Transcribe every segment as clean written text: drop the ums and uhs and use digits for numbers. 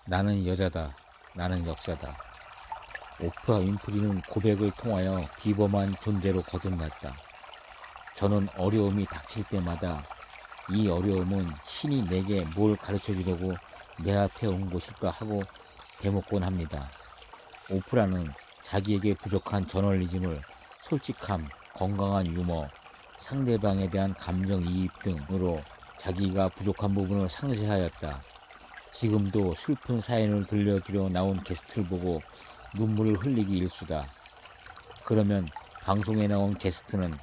나는 여자다. 나는 역사다. 오프라 윈프리는 고백을 통하여 비범한 존재로 거듭났다. 저는 어려움이 닥칠 때마다 이 어려움은 신이 내게 뭘 가르쳐 주려고 내 앞에 온 것일까 하고 되묻곤 합니다. 오프라는 자기에게 부족한 저널리즘을 솔직함, 건강한 유머, 상대방에 대한 감정이입 등으로 자기가 부족한 부분을 상쇄하였다. 지금도 슬픈 사연을 들려주려 나온 게스트를 보고 눈물을 흘리기 일쑤다. 그러면 방송에 나온 게스트는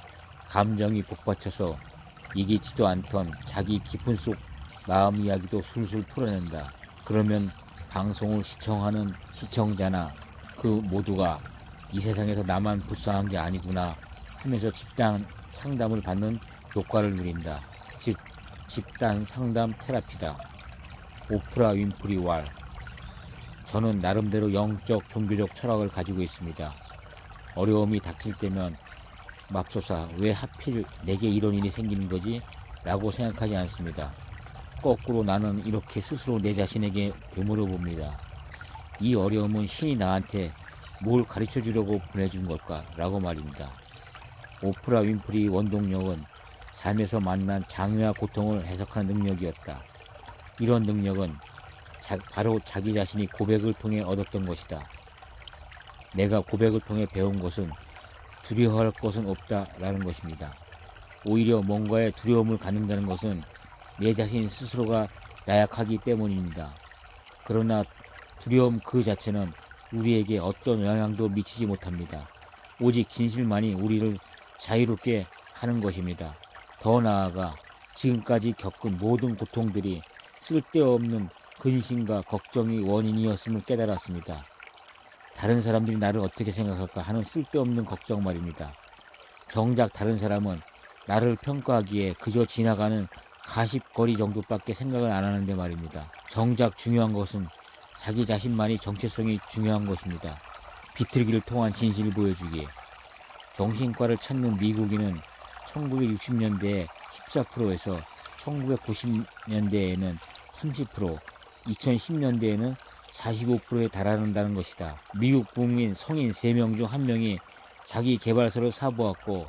감정이 복받쳐서 이기지도 않던 자기 깊은 속 마음 이야기도 술술 풀어낸다. 그러면 방송을 시청하는 시청자나 그 모두가 이 세상에서 나만 불쌍한 게 아니구나 하면서 집단 상담을 받는 효과를 누린다. 즉, 집단 상담 테라피다. 오프라 윈프리 왈. 저는 나름대로 영적 종교적 철학을 가지고 있습니다. 어려움이 닥칠 때면 맙소사 왜 하필 내게 이런 일이 생기는 거지? 라고 생각하지 않습니다. 거꾸로 나는 이렇게 스스로 내 자신에게 되물어 봅니다. 이 어려움은 신이 나한테 뭘 가르쳐 주려고 보내준 걸까? 라고 말입니다. 오프라 윈프리 원동력은 삶에서 만난 장애와 고통을 해석하는 능력이었다. 이런 능력은 바로 자기 자신이 고백을 통해 얻었던 것이다. 내가 고백을 통해 배운 것은 두려워할 것은 없다라는 것입니다. 오히려 뭔가에 두려움을 갖는다는 것은 내 자신 스스로가 나약하기 때문입니다. 그러나 두려움 그 자체는 우리에게 어떤 영향도 미치지 못합니다. 오직 진실만이 우리를 자유롭게 하는 것입니다. 더 나아가 지금까지 겪은 모든 고통들이 쓸데없는 근심과 걱정이 원인이었음을 깨달았습니다. 다른 사람들이 나를 어떻게 생각할까 하는 쓸데없는 걱정 말입니다. 정작 다른 사람은 나를 평가하기에 그저 지나가는 가십거리 정도밖에 생각을 안 하는데 말입니다. 정작 중요한 것은 자기 자신만이 정체성이 중요한 것입니다. 비틀기를 통한 진실을 보여주기. 정신과를 찾는 미국인은 1960년대에 14%에서 1990년대에는 30%, 2010년대에는 45%에 달하는다는 것이다. 미국 국민 성인 3명 중 1명이 자기 개발서를 사보았고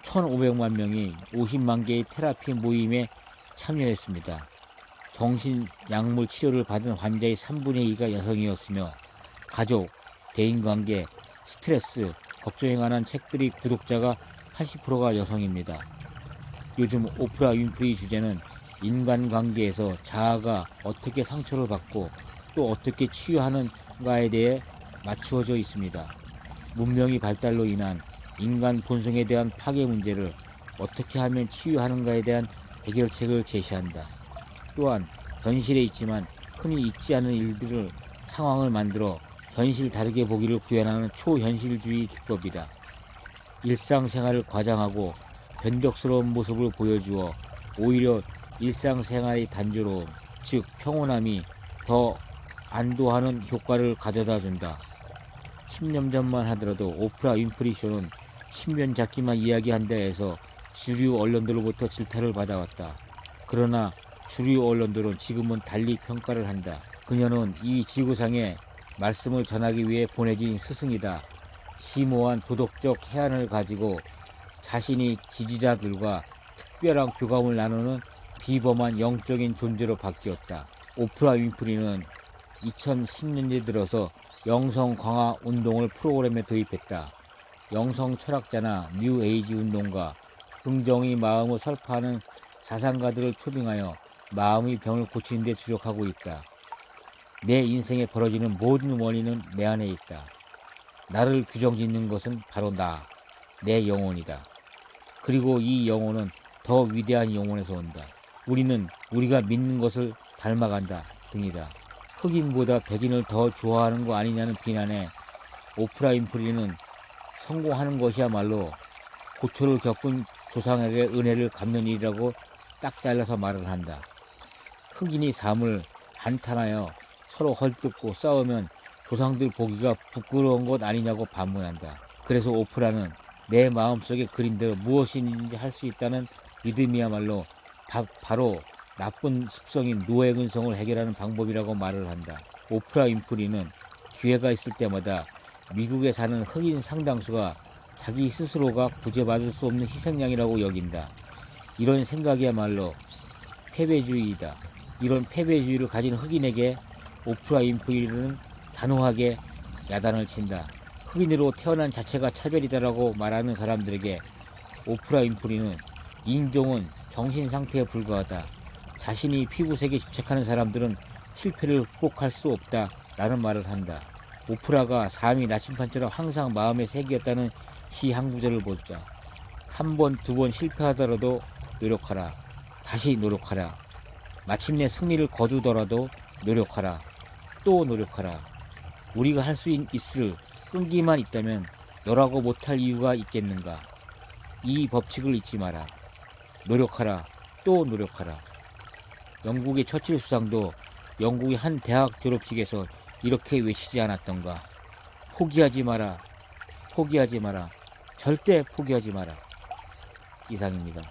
1,500만 명이 50만 개의 테라피 모임에 참여했습니다. 정신약물 치료를 받은 환자의 3분의 2가 여성이었으며 가족, 대인관계, 스트레스, 걱정에 관한 책들이 구독자가 80%가 여성입니다. 요즘 오프라 윈프리 주제는 인간관계에서 자아가 어떻게 상처를 받고 또 어떻게 치유하는가에 대해 맞추어져 있습니다. 문명의 발달로 인한 인간 본성에 대한 파괴 문제를 어떻게 하면 치유하는가에 대한 해결책을 제시한다. 또한 현실에 있지만 흔히 있지 않은 일들을 상황을 만들어 현실 다르게 보기를 구현하는 초현실주의 기법이다. 일상생활을 과장하고 변덕스러운 모습을 보여주어 오히려 일상생활의 단조로움, 즉 평온함이 더 안도하는 효과를 가져다 준다. 10년 전만 하더라도 오프라 윈프리 쇼는 신변 잡기만 이야기한다 해서 주류 언론들로부터 질타를 받아왔다. 그러나 주류 언론들은 지금은 달리 평가를 한다. 그녀는 이 지구상에 말씀을 전하기 위해 보내진 스승이다. 심오한 도덕적 해안을 가지고 자신이 지지자들과 특별한 교감을 나누는 비범한 영적인 존재로 바뀌었다. 오프라 윈프리는 2010년대 들어서 영성 강화 운동을 프로그램에 도입했다. 영성 철학자나 뉴 에이지 운동가, 긍정의 마음을 설파하는 사상가들을 초빙하여 마음의 병을 고치는 데 주력하고 있다. 내 인생에 벌어지는 모든 원인은 내 안에 있다. 나를 규정짓는 것은 바로 나, 내 영혼이다. 그리고 이 영혼은 더 위대한 영혼에서 온다. 우리는 우리가 믿는 것을 닮아간다 등이다. 흑인보다 백인을 더 좋아하는 거 아니냐는 비난에 오프라 윈프리는 성공하는 것이야말로 고초를 겪은 조상에게 은혜를 갚는 일이라고 딱 잘라서 말을 한다. 흑인이 삶을 한탄하여 서로 헐뜯고 싸우면 조상들 보기가 부끄러운 것 아니냐고 반문한다. 그래서 오프라는 내 마음속에 그린 대로 무엇이든지 할 수 있다는 믿음이야말로 바로 나쁜 습성인 노예근성을 해결하는 방법이라고 말을 한다. 오프라 윈프리는 기회가 있을 때마다 미국에 사는 흑인 상당수가 자기 스스로가 구제받을 수 없는 희생양이라고 여긴다. 이런 생각이야말로 패배주의이다. 이런 패배주의를 가진 흑인에게 오프라 윈프리는 단호하게 야단을 친다. 흑인으로 태어난 자체가 차별이다라고 말하는 사람들에게 오프라 윈프리는 인종은 정신 상태에 불과하다. 자신이 피부색에 집착하는 사람들은 실패를 극복할 수 없다 라는 말을 한다. 오프라가 삶이 나침반처럼 항상 마음에 새겼다는 시 한 구절을 보자. 한 번, 두 번 실패하더라도 노력하라. 다시 노력하라. 마침내 승리를 거두더라도 노력하라. 또 노력하라. 우리가 할 수 있을 끈기만 있다면 너라고 못할 이유가 있겠는가. 이 법칙을 잊지 마라. 노력하라. 또 노력하라. 영국의 처칠 수상도 영국의 한 대학 졸업식에서 이렇게 외치지 않았던가. 포기하지 마라. 포기하지 마라. 절대 포기하지 마라. 이상입니다.